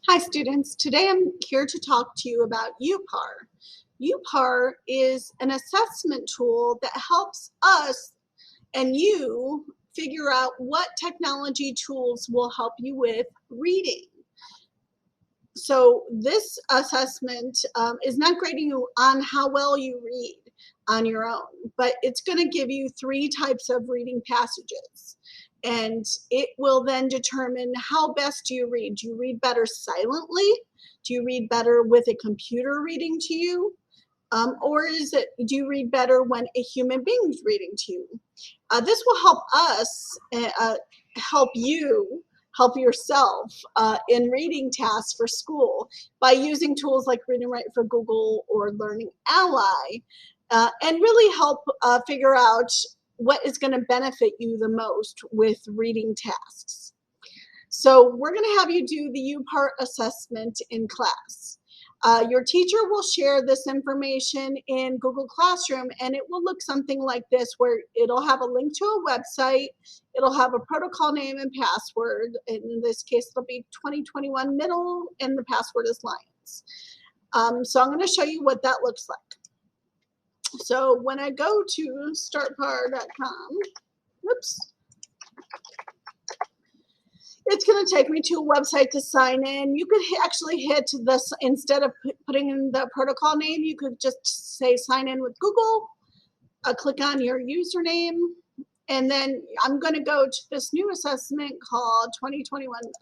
Hi students, today I'm here to talk to you about uPar. uPar is an assessment tool that helps us and you figure out what technology tools will help you with reading. So this assessment is not grading you on how well you read on your own, but it's going to give you 3 types of reading passages. And it will then determine how best do you read. Do you read better silently? Do you read better with a computer reading to you? Or do you read better when a human being is reading to you? This will help us help you help yourself in reading tasks for school by using tools like Read and Write for Google or Learning Ally, and really help figure out what is going to benefit you the most with reading tasks. So we're going to have you do the uPar assessment in class. Your teacher will share this information in Google Classroom, and it will look something like this, where it'll have a link to a website, it'll have a protocol name and password, and in this case it'll be 2021 middle, and the password is Lions. So I'm going to show you what that looks like. So when I go to startpar.com, whoops, it's going to take me to a website to sign in. You could actually hit this, instead of putting in the protocol name, you could just say sign in with Google, click on your username, and then I'm going to go to this new assessment called 2021 Middle.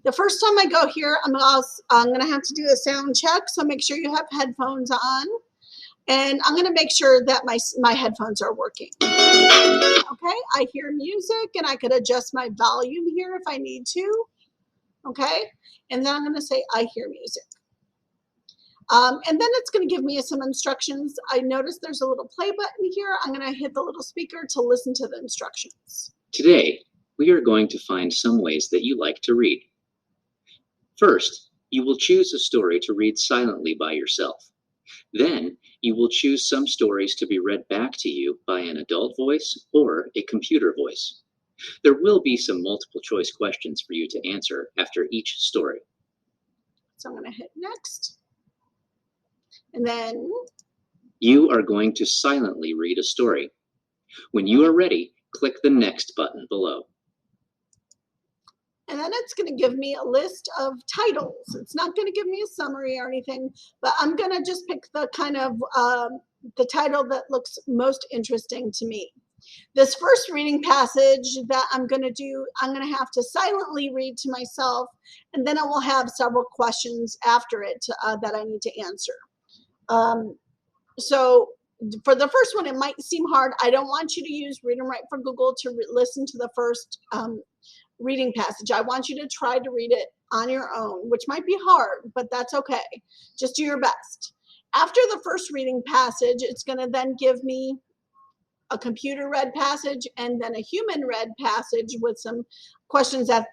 The first time I go here, I'm going to have to do a sound check, so make sure you have headphones on. And I'm going to make sure that my headphones are working. Okay, I hear music, and I could adjust my volume here if I need to. Okay, and then I'm going to say I hear music. And then it's going to give me some instructions. I notice there's a little play button here. I'm going to hit the little speaker to listen to the instructions. Today, we are going to find some ways that you like to read. First, you will choose a story to read silently by yourself. Then, you will choose some stories to be read back to you by an adult voice or a computer voice. There will be some multiple choice questions for you to answer after each story. So I'm going to hit next. And then you are going to silently read a story. When you are ready, click the next button below. And then it's going to give me a list of titles. It's not going to give me a summary or anything, but I'm going to just pick the kind of the title that looks most interesting to me. This first reading passage that I'm going to do, I'm going to have to silently read to myself, and then I will have several questions after it that I need to answer. So for the first one, it might seem hard. I don't want you to use Read and Write for Google to listen to the first reading passage. I want you to try to read it on your own, which might be hard, but that's okay. Just do your best. After the first reading passage, it's going to then give me a computer read passage and then a human read passage with some questions at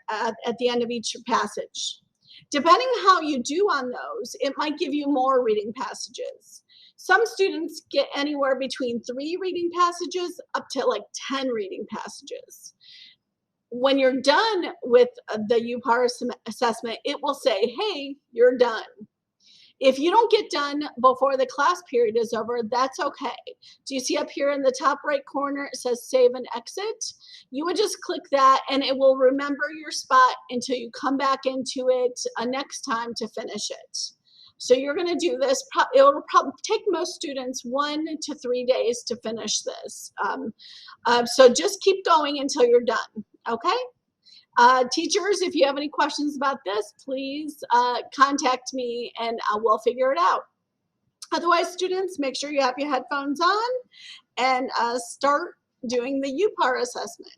the end of each passage. Depending how you do on those, it might give you more reading passages. Some students get anywhere between 3 reading passages up to like 10 reading passages. When you're done with the uPar assessment, it will say, hey, you're done. If you don't get done before the class period is over, that's okay. Do you see up here in the top right corner, it says save and exit? You would just click that, and it will remember your spot until you come back into it next time to finish it. So you're going to do this. It will probably take most students 1 to 3 days to finish this. So just keep going until you're done. Okay? Teachers, if you have any questions about this, please contact me and we'll figure it out. Otherwise, students, make sure you have your headphones on and start doing the uPar assessment.